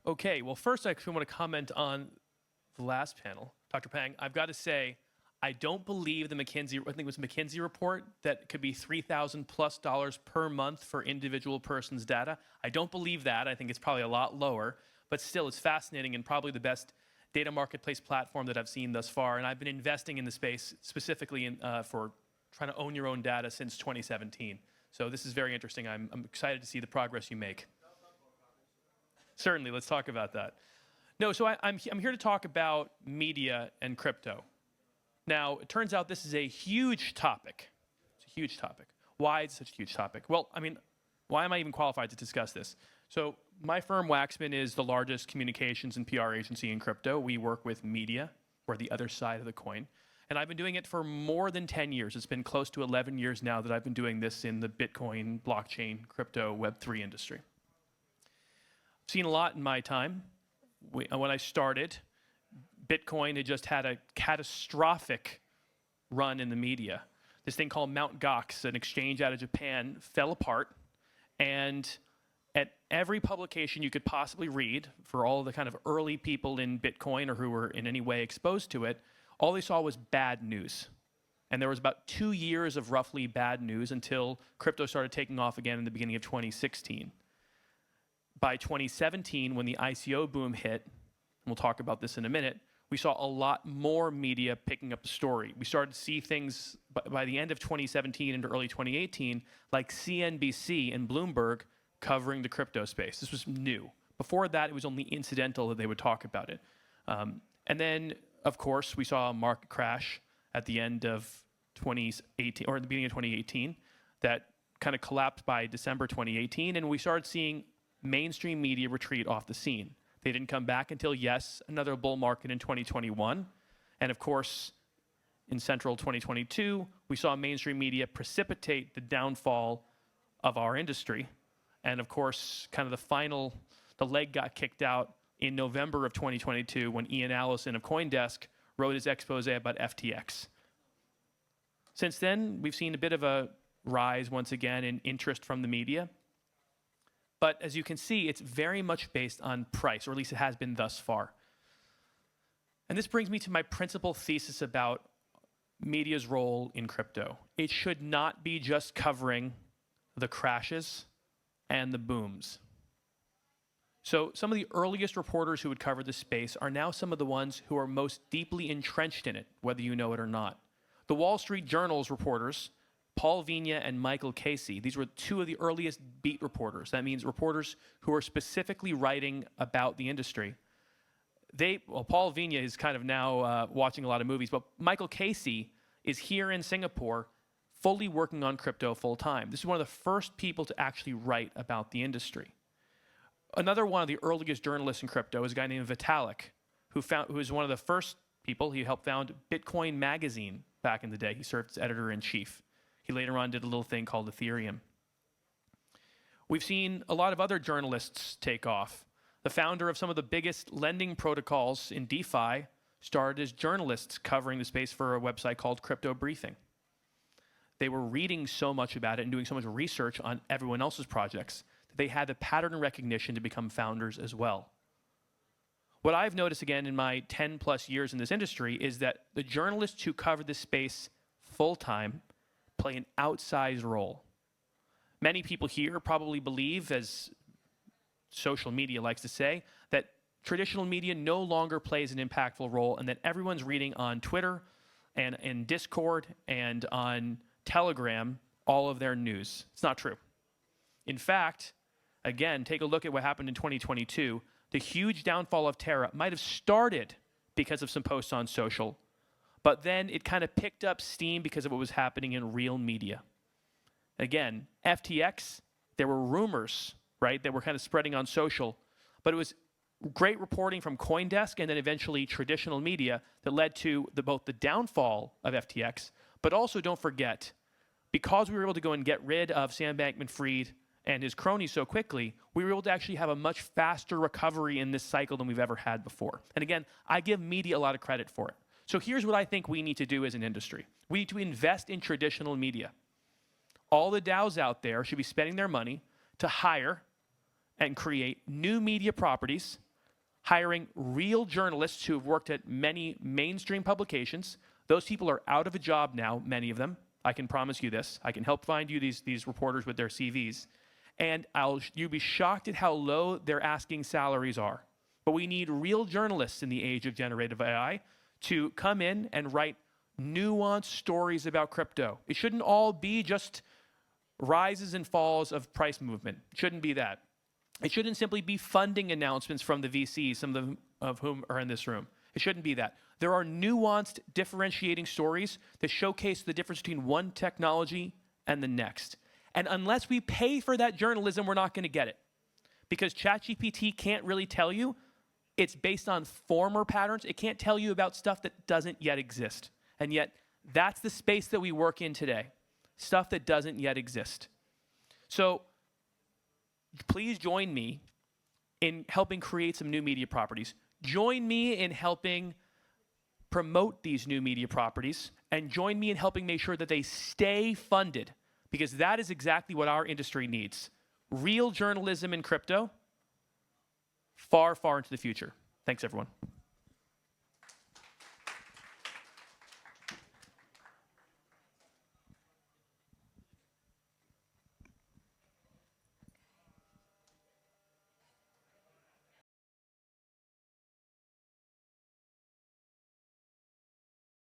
Okay, well, first I actually want to comment on the last panel. Dr. Pang, I've got to say, I don't believe the McKinsey, I think it was McKinsey report that could be $3,000 plus per month for individual person's data. I don't believe that. I think it's probably a lot lower, but still it's fascinating and probably the best data marketplace platform that I've seen thus far. And I've been investing in the space specifically for trying to own your own data since 2017. So this is very interesting. I'm excited to see the progress you make. Certainly, let's talk about that. No, so I'm here to talk about media and crypto. Now, it turns out this is a huge topic. It's a huge topic. Why is it such a huge topic? Well, I mean, why am I even qualified to discuss this? So my firm, Wachsman, is the largest communications and PR agency in crypto. We work with media. We're the other side of the coin. And I've been doing it for more than 10 years. It's been close to 11 years now that I've been doing this in the Bitcoin, blockchain, crypto, Web3 industry. I've seen a lot in my time. When I started, Bitcoin had just had a catastrophic run in the media. This thing called Mt. Gox, an exchange out of Japan, fell apart. And at every publication you could possibly read, for all the kind of early people in Bitcoin or who were in any way exposed to it, all they saw was bad news. And there was about 2 years of roughly bad news until crypto started taking off again in the beginning of 2016. By 2017, when the ICO boom hit, and we'll talk about this in a minute, we saw a lot more media picking up the story. We started to see things by the end of 2017 into early 2018, like CNBC and Bloomberg covering the crypto space. This was new. Before that, it was only incidental that they would talk about it. And then, of course, we saw a market crash at the end of 2018, or at the beginning of 2018, that kind of collapsed by December 2018, and we started seeing mainstream media retreat off the scene. They didn't come back until, yes, another bull market in 2021. And of course, in central 2022, we saw mainstream media precipitate the downfall of our industry. And of course, kind of the leg got kicked out in November of 2022 when Ian Allison of CoinDesk wrote his expose about FTX. Since then, we've seen a bit of a rise once again in interest from the media. But as you can see, it's very much based on price, or at least it has been thus far. And this brings me to my principal thesis about media's role in crypto. It should not be just covering the crashes and the booms. So some of the earliest reporters who would cover this space are now some of the ones who are most deeply entrenched in it, whether you know it or not. The Wall Street Journal's reporters, Paul Vigna and Michael Casey, these were two of the earliest beat reporters. That means reporters who are specifically writing about the industry. Paul Vigna is kind of now watching a lot of movies, but Michael Casey is here in Singapore fully working on crypto full time. This is one of the first people to actually write about the industry. Another one of the earliest journalists in crypto is a guy named Vitalik, who was one of the first people. He helped found Bitcoin Magazine back in the day. He served as editor-in-chief. He later on did a little thing called Ethereum. We've seen a lot of other journalists take off. The founder of some of the biggest lending protocols in DeFi started as journalists covering the space for a website called Crypto Briefing. They were reading so much about it and doing so much research on everyone else's projects that they had the pattern recognition to become founders as well. What I've noticed again in my 10 plus years in this industry is that the journalists who cover this space full-time play an outsized role. Many people here probably believe, as social media likes to say, that traditional media no longer plays an impactful role and that everyone's reading on Twitter and in Discord and on Telegram all of their news. It's not true. In fact, again, take a look at what happened in 2022. The huge downfall of Terra might have started because of some posts on social, but then it kind of picked up steam because of what was happening in real media. Again, FTX, there were rumors, right, that were kind of spreading on social, but it was great reporting from CoinDesk and then eventually traditional media that led to both the downfall of FTX, but also don't forget, because we were able to go and get rid of Sam Bankman-Fried and his cronies so quickly, we were able to actually have a much faster recovery in this cycle than we've ever had before. And again, I give media a lot of credit for it. So here's what I think we need to do as an industry. We need to invest in traditional media. All the DAOs out there should be spending their money to hire and create new media properties hiring real journalists who have worked at many mainstream publications. Those people are out of a job now, many of them. I can promise you this. I can help find you these reporters with their CVs. And you'll be shocked at how low their asking salaries are. But we need real journalists in the age of generative AI to come in and write nuanced stories about crypto. It shouldn't all be just rises and falls of price movement. It shouldn't be that. It shouldn't simply be funding announcements from the VCs, some of whom are in this room. It shouldn't be that. There are nuanced, differentiating stories that showcase the difference between one technology and the next. And unless we pay for that journalism, we're not going to get it. Because ChatGPT can't really tell you. It's based on former patterns. It can't tell you about stuff that doesn't yet exist. And yet, that's the space that we work in today. Stuff that doesn't yet exist. So, please join me in helping create some new media properties. Join me in helping promote these new media properties, and join me in helping make sure that they stay funded, because that is exactly what our industry needs. Real journalism in crypto, far, far into the future. Thanks, everyone.